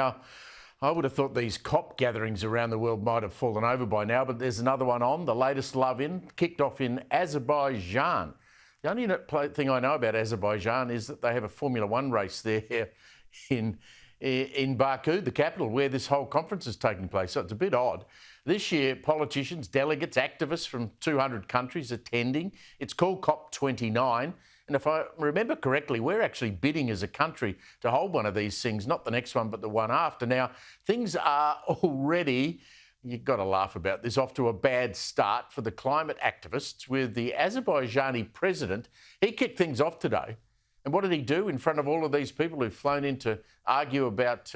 Now, I would have thought these COP gatherings around the world might have fallen over by now, but there's another one on. The latest love-in kicked off in Azerbaijan. The only thing I know about Azerbaijan is that they have a Formula One race there in Baku, the capital, where this whole conference is taking place. So it's a bit odd. This year, politicians, delegates, activists from 200 countries attending. It's called COP29. And if I remember correctly, we're actually bidding as a country to hold one of these things, not the next one, but the one after. Now, things are already, you've got to laugh about this, off to a bad start for the climate activists with the Azerbaijani President. He kicked things off today. And what did he do in front of all of these people who've flown in to argue about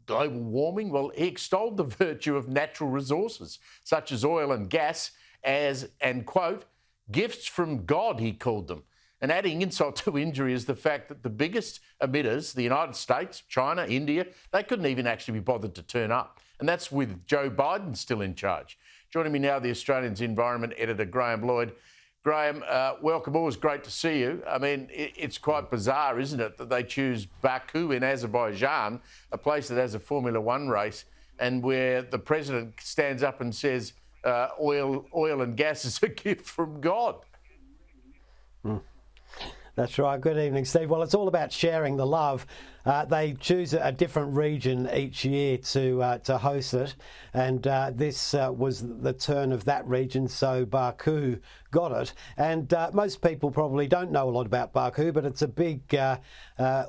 global warming? Well, he extolled the virtue of natural resources, such as oil and gas, as, and quote, gifts from God, he called them. And adding insult to injury is the fact that the biggest emitters, the United States, China, India, they couldn't even actually be bothered to turn up. And that's with Joe Biden still in charge. Joining me now, the Australian's environment editor, Graham Lloyd. Graham, welcome. Always great to see you. I mean, it's quite bizarre, isn't it, that they choose Baku in Azerbaijan, a place that has a Formula One race, and where the president stands up and says, oil and gas is a gift from God. That's right. Good evening, Steve. Well, it's all about sharing the love. They choose a different region each year to host it, and this was the turn of that region, so Baku got it. And most people probably don't know a lot about Baku, but it's a big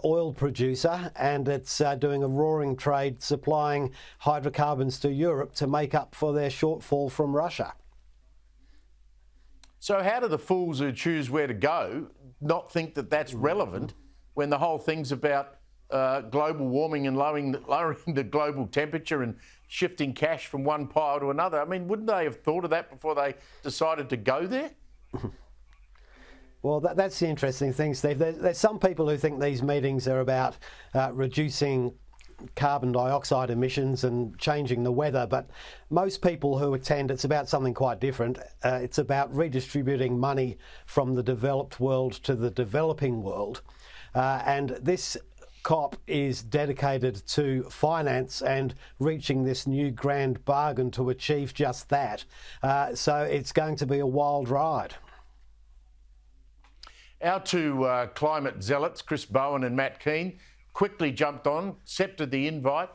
oil producer, and it's doing a roaring trade supplying hydrocarbons to Europe to make up for their shortfall from Russia. So how do the fools who choose where to go not think that that's relevant when the whole thing's about global warming and lowering the global temperature and shifting cash from one pile to another? I mean, wouldn't they have thought of that before they decided to go there? Well, that's the interesting thing, Steve. There's some people who think these meetings are about reducing carbon dioxide emissions and changing the weather, but most people who attend, it's about something quite different. It's about redistributing money from the developed world to the developing world, and this COP is dedicated to finance and reaching this new grand bargain to achieve just that. So it's going to be a wild ride. Our two climate zealots, Chris Bowen and Matt Keane, quickly jumped on, accepted the invite,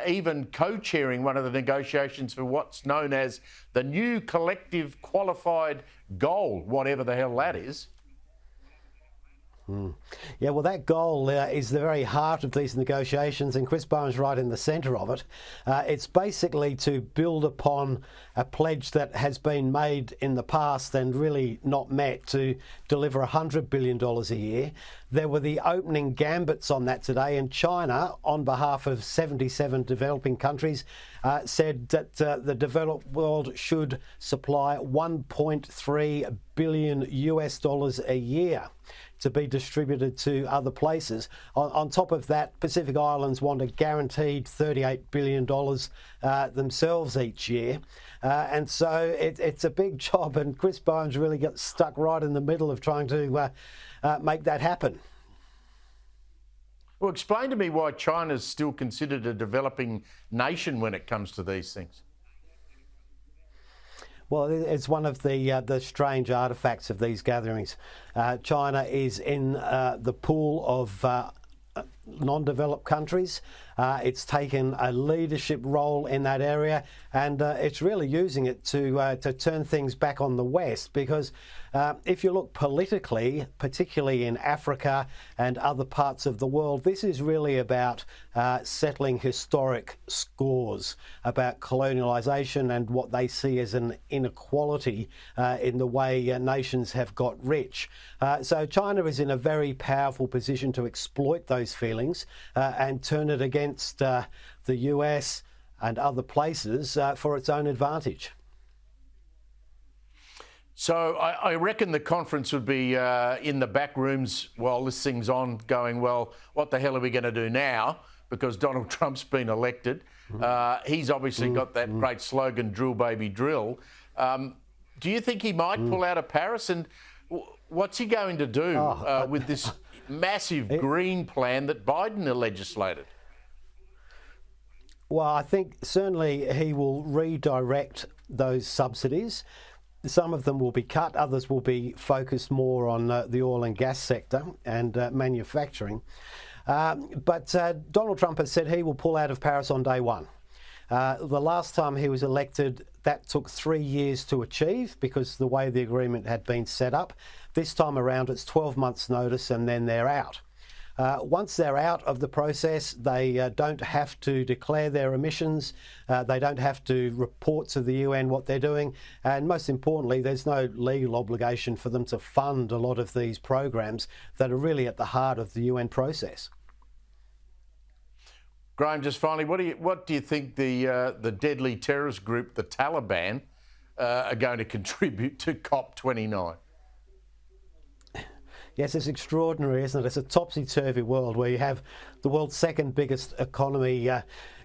even co-chairing one of the negotiations for what's known as the new collective qualified goal, whatever the hell that is. Yeah, well, that goal is the very heart of these negotiations, and Chris Bowen's right in the centre of it. It's basically to build upon a pledge that has been made in the past and really not met, to deliver $100 billion a year. There were the opening gambits on that today, and China, on behalf of 77 developing countries, said that the developed world should supply $1.3 billion a year to be distributed to other places. On top of that, Pacific Islands want a guaranteed $38 billion themselves each year. And so it's a big job, and Chris Bowen's really got stuck right in the middle of trying to make that happen. Well, explain to me why China's still considered a developing nation when it comes to these things. Well, it's one of the strange artefacts of these gatherings. China is in the pool of non-developed countries. It's taken a leadership role in that area, and it's really using it to turn things back on the West, because if you look politically, particularly in Africa and other parts of the world, this is really about settling historic scores, about colonialisation and what they see as an inequality in the way nations have got rich. So China is in a very powerful position to exploit those feelings and turn it against the US and other places for its own advantage. So I reckon the conference would be in the back rooms while this thing's on, going, well, what the hell are we going to do now? Because Donald Trump's been elected. He's obviously got that great slogan, drill, baby, drill. Do you think he might pull out of Paris? And what's he going to do with this massive green plan that Biden legislated? Well, I think certainly he will redirect those subsidies. Some of them will be cut, others will be focused more on the oil and gas sector and manufacturing. But Donald Trump has said he will pull out of Paris on day one. The last time he was elected, that took 3 years to achieve because the way the agreement had been set up. This time around, it's 12 months' notice and then they're out. Once they're out of the process, they don't have to declare their emissions, they don't have to report to the UN what they're doing, and most importantly, there's no legal obligation for them to fund a lot of these programs that are really at the heart of the UN process. Graham, just finally, what do you think the deadly terrorist group, the Taliban, are going to contribute to COP29? Yes, it's extraordinary, isn't it? It's a topsy-turvy world where you have the world's second biggest economy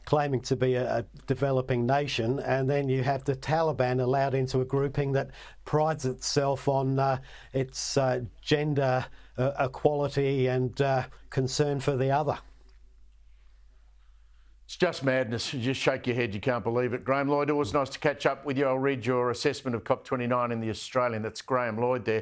claiming to be a developing nation, and then you have the Taliban allowed into a grouping that prides itself on its gender equality and concern for the other. It's just madness. You just shake your head. You can't believe it. Graham Lloyd, always nice to catch up with you. I'll read your assessment of COP29 in The Australian. That's Graham Lloyd there.